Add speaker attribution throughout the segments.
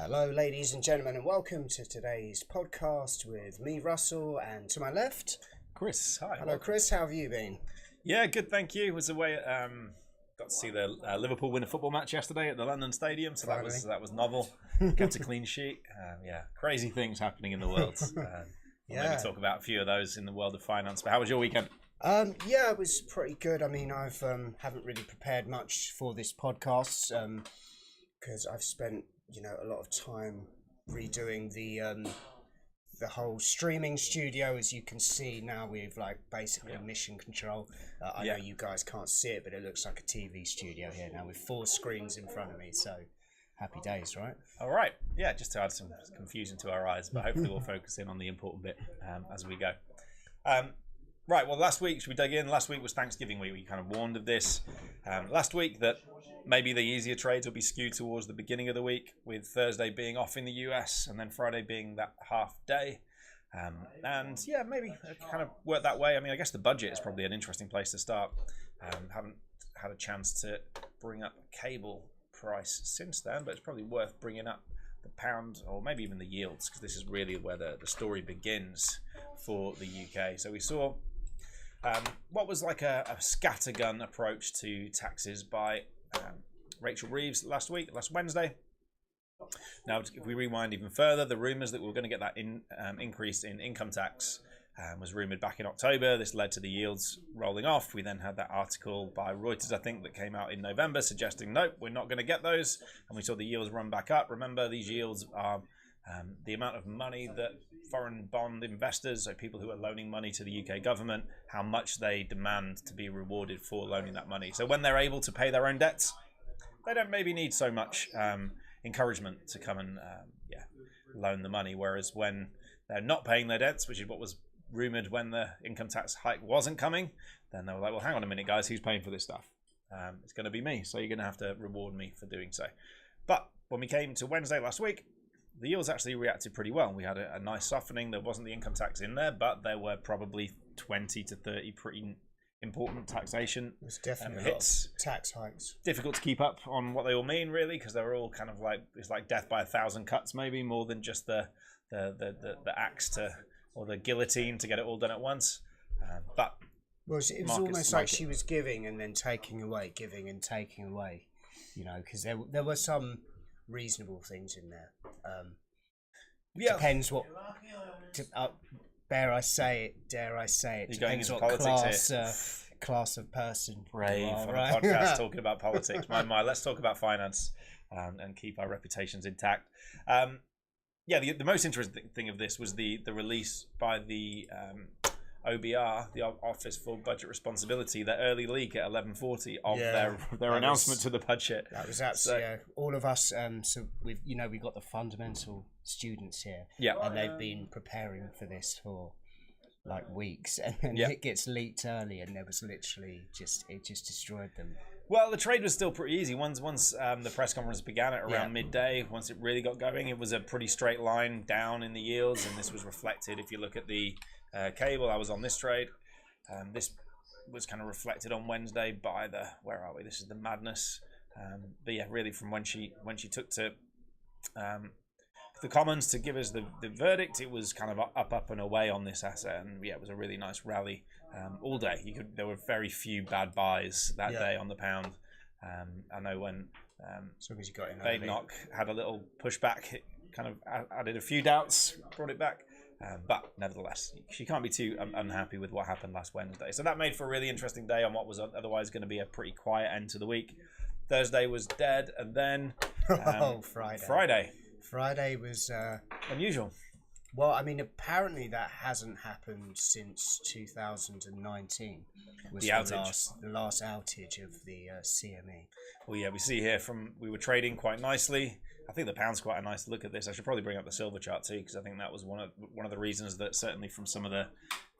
Speaker 1: Hello, ladies and gentlemen, and welcome to today's podcast with me, Russell, and to my left,
Speaker 2: Chris. Hi.
Speaker 1: Hello, Chris. How have you been?
Speaker 2: Yeah, good. Thank you. Was away. Got to see the Liverpool win a football match yesterday at the London Stadium, so that was novel. Kept a clean sheet. Yeah, crazy things happening in the world. We'll maybe talk about a few of those in the world of finance. But how was your weekend?
Speaker 1: Yeah, it was pretty good. I mean, I've haven't really prepared much for this podcast because I've spent a lot of time redoing the whole streaming studio. As you can see now, we've basically mission control. I know you guys can't see it, but it looks like a TV studio here now with 4 screens in front of me. So happy days, right?
Speaker 2: All right. Yeah, just to add some confusion to our eyes, but hopefully we'll focus in on the important bit as we go. Right, well, last week, should we dig in? Last week was Thanksgiving week. We kind of warned of this last week that maybe the easier trades will be skewed towards the beginning of the week, with Thursday being off in the US and then Friday being that half day. And yeah, maybe it kind of worked that way. I mean, I guess the budget is probably an interesting place to start. Haven't had a chance to bring up cable price since then, but it's probably worth bringing up the pound or maybe even the yields, because this is really where the story begins for the UK. So we saw what was like a scattergun approach to taxes by Rachel Reeves last Wednesday. Now, if we rewind even further, the rumours that we were going to get that increase in income tax was rumoured back in October. This led to the yields rolling off. We then had that article by Reuters, I think, that came out in November suggesting, nope, we're not going to get those. And we saw the yields run back up. Remember, these yields are the amount of money that foreign bond investors, so people who are loaning money to the UK government, how much they demand to be rewarded for loaning that money. So when they're able to pay their own debts, they don't maybe need so much encouragement to come and loan the money. Whereas when they're not paying their debts, which is what was rumoured when the income tax hike wasn't coming, then they were like, well, hang on a minute, guys, who's paying for this stuff? It's going to be me, so you're going to have to reward me for doing so. But when we came to Wednesday last week, the yields actually reacted pretty well. We had a nice softening. There wasn't the income tax in there, but there were probably 20 to 30 pretty important taxation
Speaker 1: definitely
Speaker 2: hits.
Speaker 1: Tax hikes.
Speaker 2: Difficult to keep up on what they all mean, really, because they're all kind of it's like death by 1,000 cuts, maybe more than just the axe or the guillotine to get it all done at once. But
Speaker 1: well, it was almost like she was giving and then taking away, giving and taking away. Because there were some reasonable things in there. Depends what. Dare I say it? Depends what class of person.
Speaker 2: Brave on a podcast talking about politics. My. Let's talk about finance and keep our reputations intact. The most interesting thing of this was the release by the OBR, the Office for Budget Responsibility, their early leak at 11:40 of their announcement to the budget.
Speaker 1: That was absolutely all of us. So we've got the fundamental students here, and they've been preparing for this for like weeks, and then it gets leaked early, and there was literally it just destroyed them.
Speaker 2: Well, the trade was still pretty easy. Once the press conference began at around midday, once it really got going, it was a pretty straight line down in the yields, and this was reflected. If you look at the cable, I was on this trade. This was kind of reflected on Wednesday by where are we? This is the madness. But yeah, really from when she took to the Commons to give us the verdict, it was kind of up and away on this asset, and it was a really nice rally all day. There were very few bad buys that day on the pound. I know when
Speaker 1: as long as you got in
Speaker 2: Badenoch had a little pushback, it kind of added a few doubts, brought it back. But nevertheless, she can't be too unhappy with what happened last Wednesday. So that made for a really interesting day on what was otherwise going to be a pretty quiet end to the week. Thursday was dead, and then
Speaker 1: Friday was
Speaker 2: unusual.
Speaker 1: Well, I mean, apparently that hasn't happened since 2019. Was the last outage of the CME.
Speaker 2: Well, yeah, we see here we were trading quite nicely. I think the pound's quite a nice look at this. I should probably bring up the silver chart too, because I think that was one of the reasons that certainly from some of the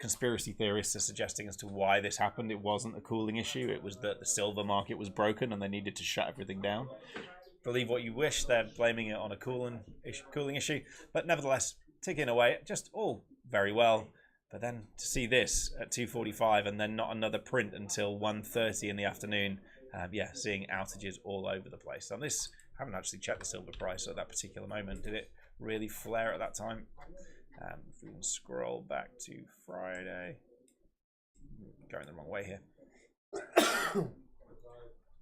Speaker 2: conspiracy theorists are suggesting as to why this happened. It wasn't a cooling issue. It was that the silver market was broken and they needed to shut everything down. Believe what you wish. They're blaming it on a cooling issue, but nevertheless, ticking away, just all very well. But then to see this at 2:45 and then not another print until 1:30 in the afternoon, seeing outages all over the place. So this haven't actually checked the silver price at that particular moment. Did it really flare at that time? If we can scroll back to Friday. Going the wrong way here.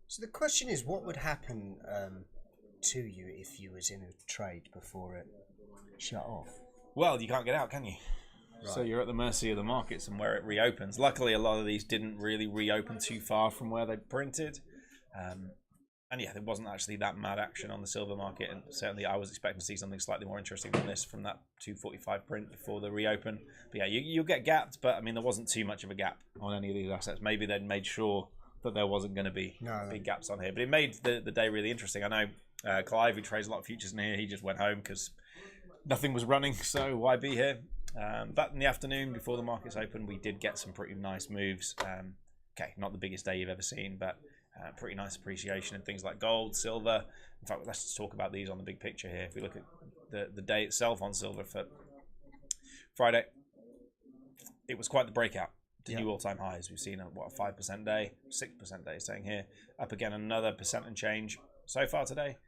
Speaker 1: So the question is, what would happen to you if you was in a trade before it shut off?
Speaker 2: Well, you can't get out, can you? Right. So you're at the mercy of the markets and where it reopens. Luckily, a lot of these didn't really reopen too far from where they printed. And yeah, there wasn't actually that mad action on the silver market. And certainly I was expecting to see something slightly more interesting than this from that 245 print before the reopen. But yeah, you'll get gapped. But I mean, there wasn't too much of a gap on any of these assets. Maybe they'd made sure that there wasn't going to be big gaps on here. But it made the day really interesting. I know Clive, who trades a lot of futures in here, he just went home because nothing was running. So why be here? But in the afternoon, before the markets opened, we did get some pretty nice moves. Okay, not the biggest day you've ever seen, but pretty nice appreciation in things like gold, silver. In fact, let's just talk about these on the big picture here. If we look at the day itself on silver for Friday, it was quite the breakout to new all-time highs. We've seen a 5% day, 6% day staying here, up again another percent and change so far today.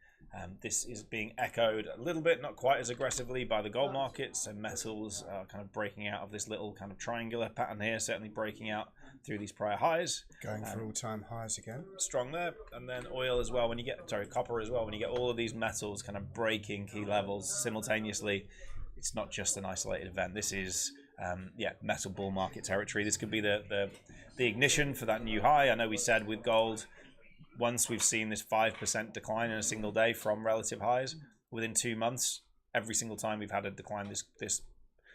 Speaker 2: This is being echoed a little bit, not quite as aggressively, by the gold market. So metals are kind of breaking out of this little kind of triangular pattern here, certainly breaking out through these prior highs.
Speaker 1: Going for all-time highs again.
Speaker 2: Strong there. And then oil as well, copper as well, when you get all of these metals kind of breaking key levels simultaneously, it's not just an isolated event. This is, metal bull market territory. This could be the ignition for that new high. I know we said with gold, once we've seen this 5% decline in a single day from relative highs, within 2 months, every single time we've had a decline this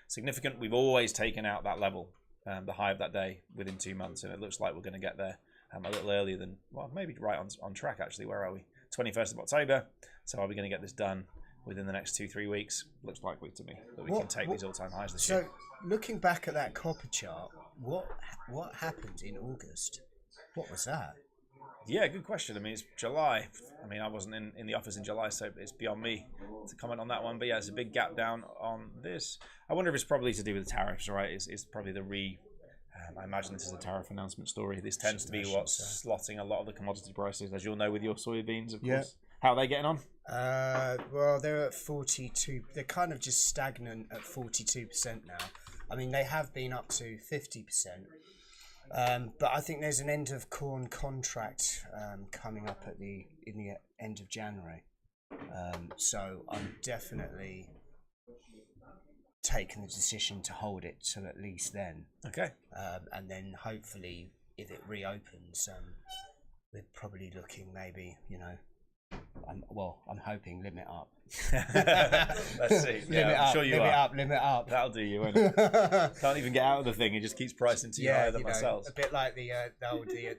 Speaker 2: significant, we've always taken out that level, the high of that day, within 2 months. And it looks like we're going to get there a little earlier than, well, maybe right on track, actually. Where are we? 21st of October. So are we going to get this done within the next 2-3 weeks? Looks likely to me that we can take these all-time highs this year.
Speaker 1: So looking back at that copper chart, what happened in August? What was that?
Speaker 2: Yeah, good question. I mean, it's July. I mean, I wasn't in the office in July, so it's beyond me to comment on that one. But yeah, it's a big gap down on this. I wonder if it's probably to do with the tariffs, right? It's probably I imagine this is a tariff announcement story. This tends to be what's slotting a lot of the commodity prices, as you'll know with your soybeans, of course. How are they getting on?
Speaker 1: Well, they're at 42. They're kind of just stagnant at 42% now. I mean, they have been up to 50%. But I think there's an end of corn contract coming up in the end of January. So I'm definitely taking the decision to hold it till at least then. Okay. And then hopefully, if it reopens, we're probably looking maybe, I'm hoping limit up.
Speaker 2: Let's see. I'm sure you are.
Speaker 1: Limit up.
Speaker 2: That'll do you, won't it? Can't even get out of the thing. It just keeps pricing too higher than myself.
Speaker 1: A bit like the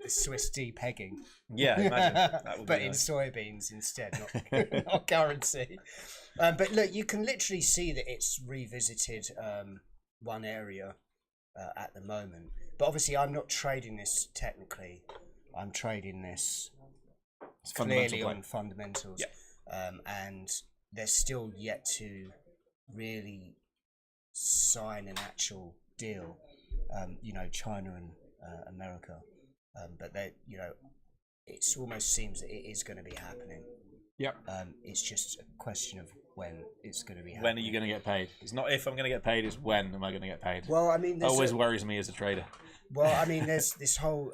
Speaker 1: Swiss depegging.
Speaker 2: Yeah, imagine. That would
Speaker 1: but
Speaker 2: be nice.
Speaker 1: In soybeans instead, not currency. But look, you can literally see that it's revisited one area at the moment. But obviously, I'm not trading this technically. I'm trading this clearly on fundamentals. Yeah. And they're still yet to really sign an actual deal. China and America. But they, it almost seems that it is going to be happening.
Speaker 2: Yep.
Speaker 1: It's just a question of when it's going to be happening.
Speaker 2: When are you going to get paid? It's not if I'm going to get paid, it's when am I going to get paid?
Speaker 1: Well, I mean,
Speaker 2: that always worries me as a trader.
Speaker 1: Well, I mean, there's this whole,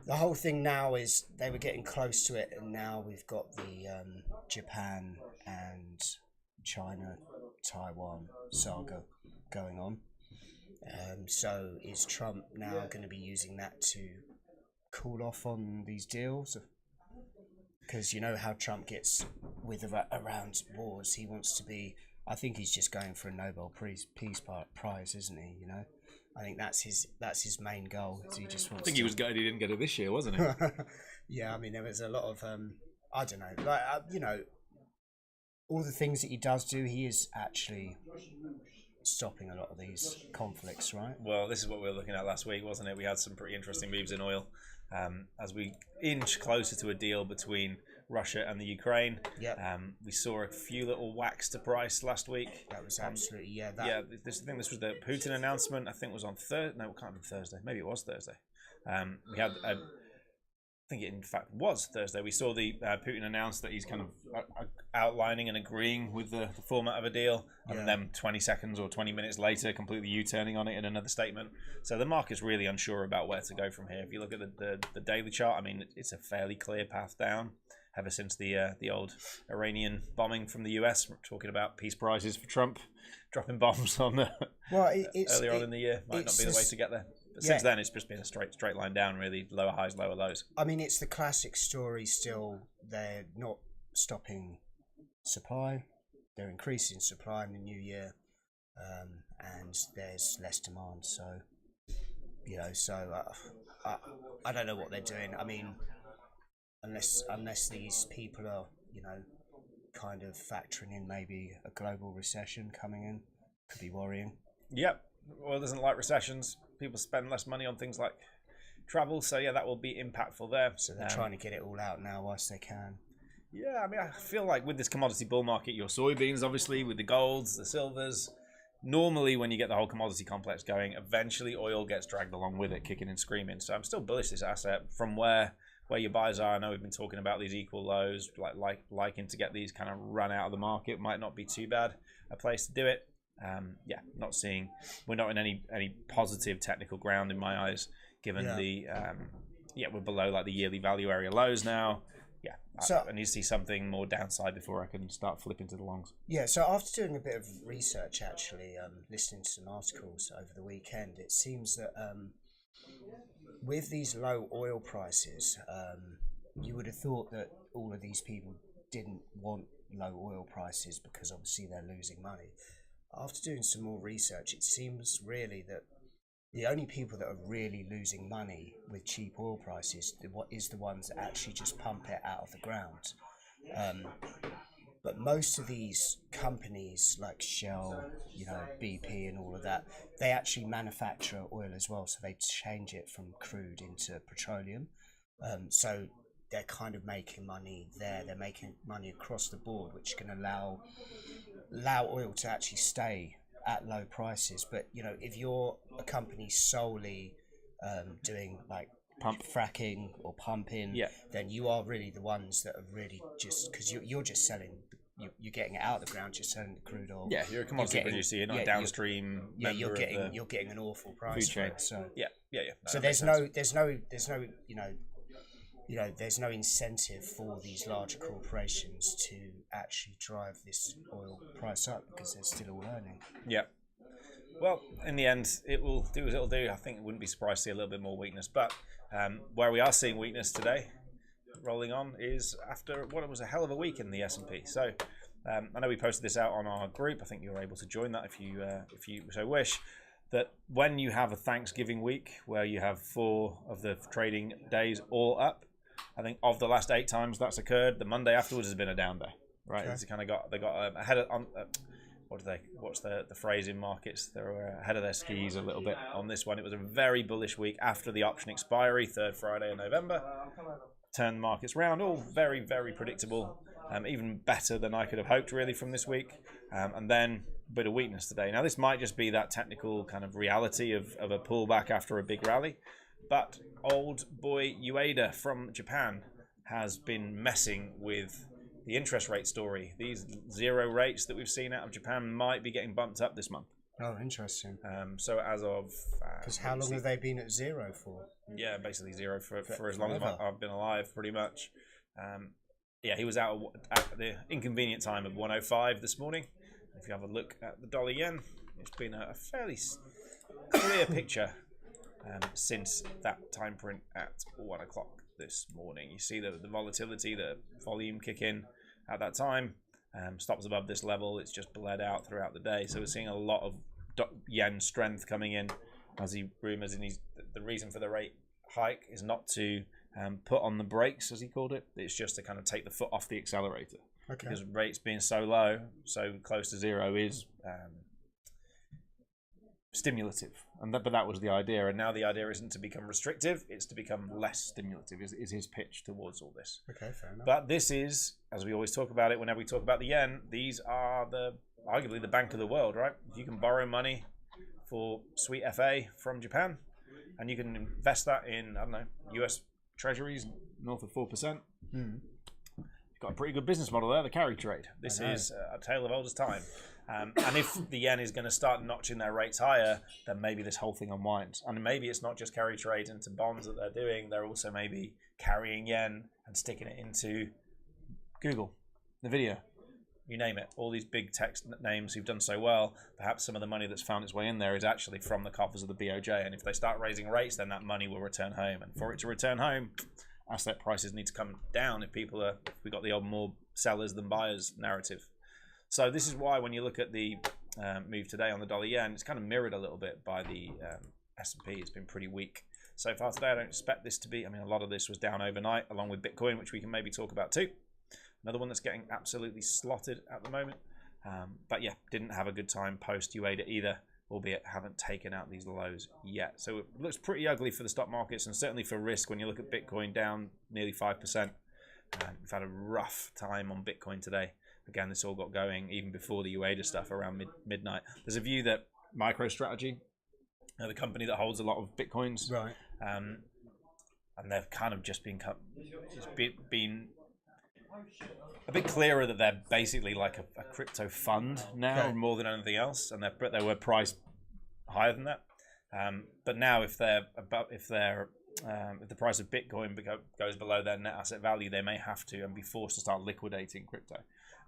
Speaker 1: the whole thing now is they were getting close to it, and now we've got the Japan and China, Taiwan saga going on. So is Trump now going to be using that to cool off on these deals? Because you know how Trump gets with around wars. He wants to be. I think he's just going for a Nobel Peace Prize, isn't he? I think that's his main goal. He just wants.
Speaker 2: I think he was gutted he didn't get it this year, wasn't he?
Speaker 1: Yeah, I mean there was a lot of I don't know, like all the things that he does do, he is actually stopping a lot of these conflicts, right?
Speaker 2: Well, this is what we were looking at last week, wasn't it? We had some pretty interesting moves in oil as we inch closer to a deal between Russia and the Ukraine.
Speaker 1: Yep.
Speaker 2: We saw a few little whacks to price last week.
Speaker 1: That was absolutely
Speaker 2: This was the Putin announcement. I think it was on Thursday. No, it can't be Thursday. Maybe it was Thursday. We had think it in fact was Thursday. We saw the Putin announce that he's kind of outlining and agreeing with the format of a deal, and then 20 seconds or 20 minutes later, completely U-turning on it in another statement. So the market's really unsure about where to go from here. If you look at the daily chart, I mean, it's a fairly clear path down. Ever since the old Iranian bombing from the US, we're talking about peace prizes for Trump, dropping bombs on the earlier on in the year might not be the way to get there. But since then, it's just been a straight line down, really. Lower highs, lower lows.
Speaker 1: I mean, it's the classic story still. They're not stopping supply. They're increasing supply in the new year. And there's less demand. So, I don't know what they're doing. I mean, unless these people are, kind of factoring in maybe a global recession coming in, could be worrying.
Speaker 2: Yep. Oil doesn't like recessions. People spend less money on things like travel, so yeah, that will be impactful there.
Speaker 1: So they're trying to get it all out now whilst they can.
Speaker 2: Yeah, I mean, I feel like with this commodity bull market, your soybeans, obviously, with the golds, the silvers, normally when you get the whole commodity complex going, eventually oil gets dragged along with it, kicking and screaming. So I'm still bullish this asset from where your buys are. I know we've been talking about these equal lows, liking to get these kind of run out of the market. Might not be too bad a place to do it. We're not in any positive technical ground in my eyes, given we're below like the yearly value area lows now. I need to see something more downside before I can start flipping to the longs.
Speaker 1: Yeah, so after doing a bit of research, actually, listening to some articles over the weekend, it seems that with these low oil prices, you would have thought that all of these people didn't want low oil prices because obviously they're losing money. After doing some more research, it seems really that the only people that are really losing money with cheap oil prices is the ones that actually just pump it out of the ground. But most of these companies like Shell, BP and all of that, they actually manufacture oil as well. So they change it from crude into petroleum. So they're kind of making money there. They're making money across the board, which can allow oil to actually stay at low prices. But if you're a company solely doing like pump fracking or pumping, then you are really the ones that are really just, because you're just selling, you're getting it out of the ground, just selling the crude oil.
Speaker 2: Yeah, you're a commodity producer, you're not a downstream.
Speaker 1: You're getting an awful price for it. So
Speaker 2: So
Speaker 1: there's no incentive for these larger corporations to actually drive this oil price up because they're still all earning.
Speaker 2: Yeah. Well, in the end, it will do as it'll do. I think it wouldn't be surprised to see a little bit more weakness. But where we are seeing weakness today, rolling on, is after what was a hell of a week in the S&P. So I know we posted this out on our group. I think you were able to join that if you so wish. That when you have a Thanksgiving week where you have 4 of the trading days all up, I think of the last 8 times that's occurred, the Monday afterwards has been a down day, right? Okay. It's kind of they got ahead of what's the phrase in markets? They were ahead of their skis a little bit on this one. It was a very bullish week after the option expiry, 3rd Friday of November. Turned the markets round, all very, very predictable, even better than I could have hoped really from this week. And then a bit of weakness today. Now this might just be that technical kind of reality of a pullback after a big rally. But old boy Ueda from Japan has been messing with the interest rate story. These 0 rates that we've seen out of Japan might be getting bumped up this month.
Speaker 1: Oh, interesting.
Speaker 2: So as of...
Speaker 1: Because how long have they been at 0 for?
Speaker 2: Yeah, basically 0 for as long as I've been alive, pretty much. He was out at the inconvenient time of 105 this morning. If you have a look at the dollar yen, it's been a fairly clear picture since that time print at 1 o'clock this morning. You see the volatility, the volume kick in at that time. Stops above this level, it's just bled out throughout the day. So we're seeing a lot of yen strength coming in as he rumours, and the reason for the rate hike is not to put on the brakes, as he called it. It's just to kind of take the foot off the accelerator. Okay. Because rates being so low, so close to 0 is stimulative, but that was the idea, and now the idea isn't to become restrictive, it's to become less stimulative, is his pitch towards all this.
Speaker 1: Okay, fair enough.
Speaker 2: But this is, as we always talk about it whenever we talk about the yen, these are arguably the bank of the world, right? You can borrow money for sweet FA from Japan, and you can invest that in, I don't know, US treasuries north of 4%. Got a pretty good business model there, the carry trade. This is a tale of old as time. And if the yen is going to start notching their rates higher, then maybe this whole thing unwinds. And maybe it's not just carry trade into bonds that they're doing. They're also maybe carrying yen and sticking it into Google, NVIDIA, you name it. All these big tech names who've done so well, perhaps some of the money that's found its way in there is actually from the coffers of the BOJ. And if they start raising rates, then that money will return home. And for it to return home, asset prices need to come down if we got the old more sellers than buyers narrative. So this is why when you look at the move today on the dollar yen, it's kind of mirrored a little bit by the S&P. It's been pretty weak so far today. I don't expect this to be, a lot of this was down overnight along with Bitcoin, which we can maybe talk about too. Another one that's getting absolutely slotted at the moment. But yeah, didn't have a good time post UADA either, albeit haven't taken out these lows yet. So it looks pretty ugly for the stock markets and certainly for risk when you look at Bitcoin down nearly 5%. We've had a rough time on Bitcoin today. Again, this all got going even before the UADA stuff around midnight. There's a view that MicroStrategy, the company that holds a lot of Bitcoins,
Speaker 1: right,
Speaker 2: and they've kind of just been a bit clearer that they're basically like a crypto fund now, more than anything else, and they were priced higher than that. But now, if the price of Bitcoin goes below their net asset value, they may have to and be forced to start liquidating crypto.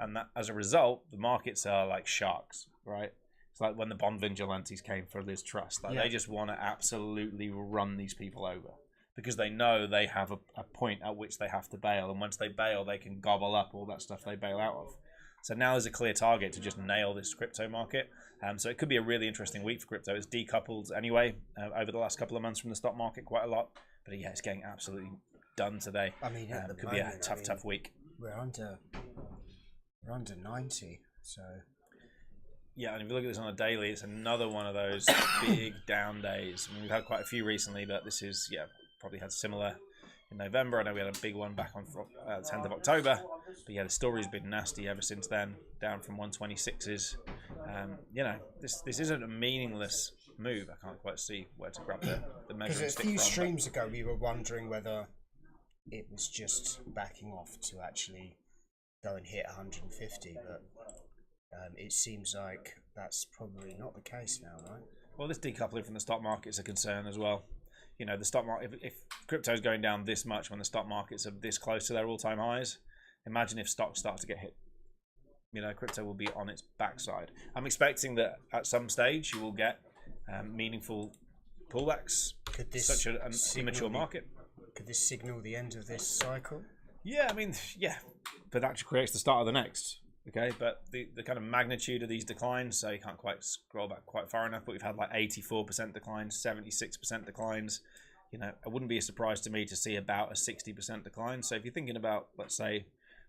Speaker 2: And that, as a result, the markets are like sharks, right? It's like when the bond vigilantes came for Liz Truss. They just want to absolutely run these people over because they know they have a point at which they have to bail. And once they bail, they can gobble up all that stuff they bail out of. So now there's a clear target to just nail this crypto market. So it could be a really interesting week for crypto. It's decoupled anyway over the last couple of months from the stock market quite a lot. But yeah, it's getting absolutely done today. It could be a tough week.
Speaker 1: We're under 90, so
Speaker 2: yeah. And if you look at this on a daily, it's another one of those big down days. We've had quite a few recently, but this is probably had similar in November. I know we had a big one back on 10th of October, but yeah, the story's been nasty ever since then, down from 126s. This isn't a meaningless move. I can't quite see where to grab the measuring stick from.
Speaker 1: Because a few streams ago, we were wondering whether it was just backing off to actually go and hit 150, but it seems like that's probably not the case now, right?
Speaker 2: Well, this decoupling from the stock market is a concern as well. The stock market, if crypto is going down this much when the stock markets are this close to their all-time highs, imagine if stocks start to get hit. Crypto will be on its backside. I'm expecting that at some stage you will get meaningful pullbacks.
Speaker 1: Could this
Speaker 2: such an immature market?
Speaker 1: Could this signal the end of this cycle?
Speaker 2: Yeah, but that creates the start of the next. Okay, but the kind of magnitude of these declines, so you can't quite scroll back quite far enough, but we've had like 84% declines, 76% declines. I wouldn't be a surprise to me to see about a 60% decline. So if you're thinking about, let's say,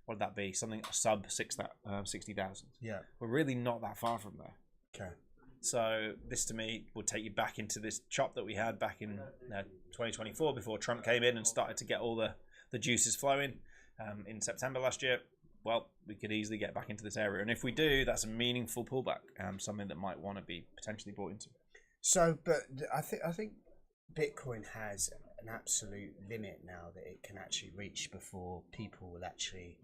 Speaker 2: what would that be? Something sub 60,000.
Speaker 1: Yeah.
Speaker 2: We're really not that far from there.
Speaker 1: Okay.
Speaker 2: So this to me would take you back into this chop that we had back in 2024 before Trump came in and started to get all the juices flowing in September last year. Well, we could easily get back into this area. And if we do, that's a meaningful pullback, something that might want to be potentially bought into.
Speaker 1: So, but I think Bitcoin has an absolute limit now that it can actually reach before people will actually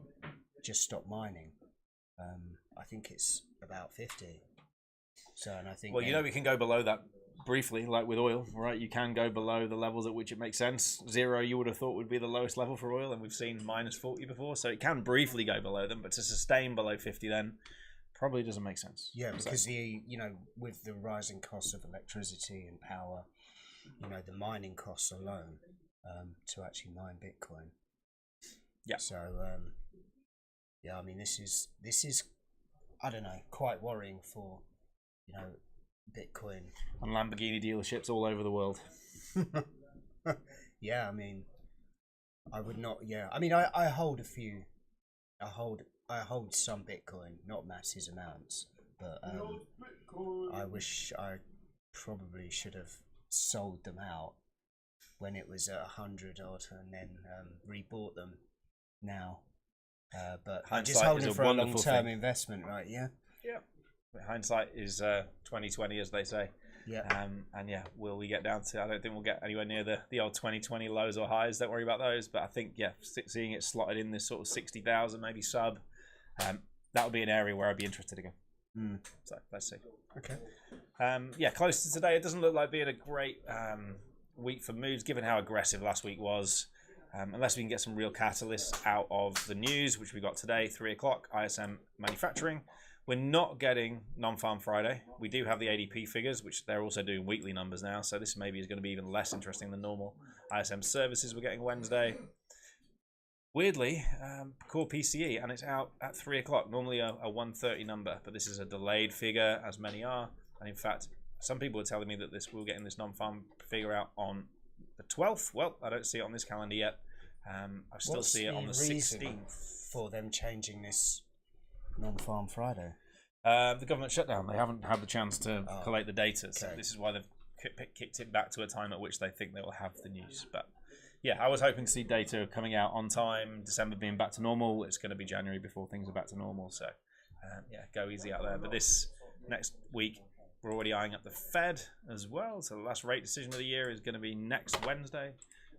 Speaker 1: just stop mining. I think it's about 50. So, and I think...
Speaker 2: Well, we can go below that briefly, like with oil, right? You can go below the levels at which it makes sense. 0, you would have thought would be the lowest level for oil, and we've seen minus 40 before, so it can briefly go below them, but to sustain below 50 then probably doesn't make sense.
Speaker 1: Yeah, because with the rising costs of electricity and power, the mining costs alone to actually mine Bitcoin.
Speaker 2: Yeah.
Speaker 1: So this is I don't know, quite worrying for Bitcoin
Speaker 2: and Lamborghini dealerships all over the world.
Speaker 1: Yeah, I would not. Yeah, I hold a few. I hold some Bitcoin, not massive amounts, but I wish I probably should have sold them out when it was at 100 odd, and then rebought them now. But I'm just holding for a long-term investment, right? Yeah.
Speaker 2: Yeah. Hindsight is 20/20, as they say.
Speaker 1: Yeah.
Speaker 2: And yeah, will we get down to? I don't think we'll get anywhere near the old 2020 lows or highs. Don't worry about those. But I think seeing it slotted in this sort of 60,000, maybe sub, that would be an area where I'd be interested again. So let's see.
Speaker 1: Okay.
Speaker 2: Yeah, close to today. It doesn't look like being a great week for moves, given how aggressive last week was. Unless we can get some real catalysts out of the news, which we got today, 3 o'clock, ISM manufacturing. We're not getting non-farm Friday. We do have the ADP figures, which they're also doing weekly numbers now. So this maybe is going to be even less interesting than normal. ISM services we're getting Wednesday. Weirdly, core PCE, and it's out at 3 o'clock. Normally a 1:30 number, but this is a delayed figure, as many are. And in fact, some people are telling me that we're getting this non-farm figure out on the 12th. Well, I don't see it on this calendar yet. I still see it on the 16th.
Speaker 1: For them changing this non-farm Friday?
Speaker 2: The government shutdown. They haven't had the chance to collate the data. So
Speaker 1: Okay.
Speaker 2: this is why they've kicked it back to a time at which they think they will have the news. But yeah, I was hoping to see data coming out on time, December being back to normal. It's going to be January before things are back to normal. So yeah, go easy out there. But this next week, we're already eyeing up the Fed as well. So the last rate decision of the year is going to be next Wednesday.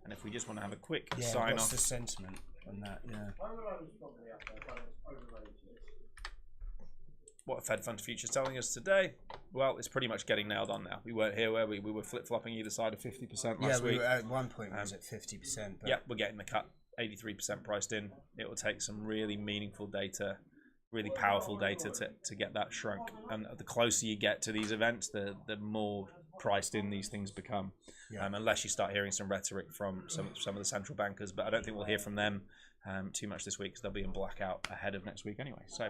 Speaker 2: And if we just want to have a quick sign
Speaker 1: what's
Speaker 2: off.
Speaker 1: the sentiment on that? Yeah.
Speaker 2: What Fed Fund Futures telling us today? Well, it's pretty much getting nailed on now. We weren't here where we were flip-flopping either side of 50% last week.
Speaker 1: At one point it was at 50%. But...
Speaker 2: Yeah, we're getting the cut, 83% priced in. It will take some really meaningful data, really powerful data to get that shrunk. And the closer you get to these events, the more priced in these things become.
Speaker 1: Yeah.
Speaker 2: Unless you start hearing some rhetoric from some of the central bankers. But I don't think we'll hear from them too much this week because they'll be in blackout ahead of next week anyway. So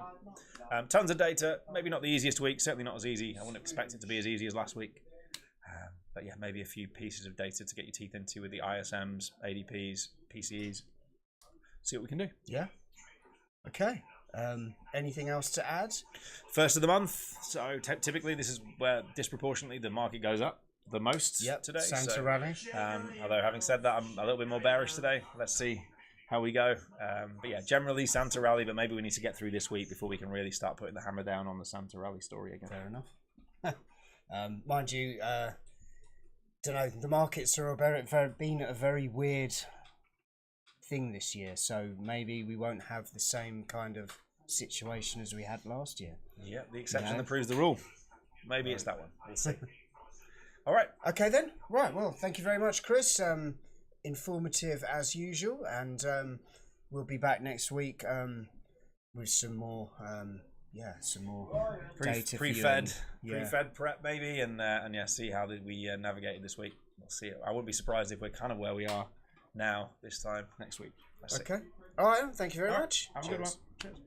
Speaker 2: tons of data. Maybe not the easiest week. Certainly not as easy. I wouldn't expect it to be as easy as last week. But yeah, maybe a few pieces of data to get your teeth into with the ISMs, ADPs, PCEs. See what we can do.
Speaker 1: Yeah. Okay. Anything else to add?
Speaker 2: First of the month. So typically this is where disproportionately the market goes up the most today.
Speaker 1: Santa rally.
Speaker 2: Although having said that, I'm a little bit more bearish today. Let's see how we go. But yeah, generally Santa rally, but maybe we need to get through this week before we can really start putting the hammer down on the Santa rally story again.
Speaker 1: Fair enough. Mind you, don't know, the markets are been a very weird thing this year, so maybe we won't have the same kind of situation as we had last year.
Speaker 2: Yeah, the exception that proves the rule. Maybe it's that one. We'll see. All right.
Speaker 1: Okay then. Right. Well, thank you very much, Chris. Informative as usual, and we'll be back next week with some more. Some more data
Speaker 2: pre-fed prep maybe, and yeah, see how we navigated this week. We'll see. I wouldn't be surprised if we're kind of where we are now this time next week.
Speaker 1: Okay. All right. Thank you very much.
Speaker 2: Have a good one. Cheers.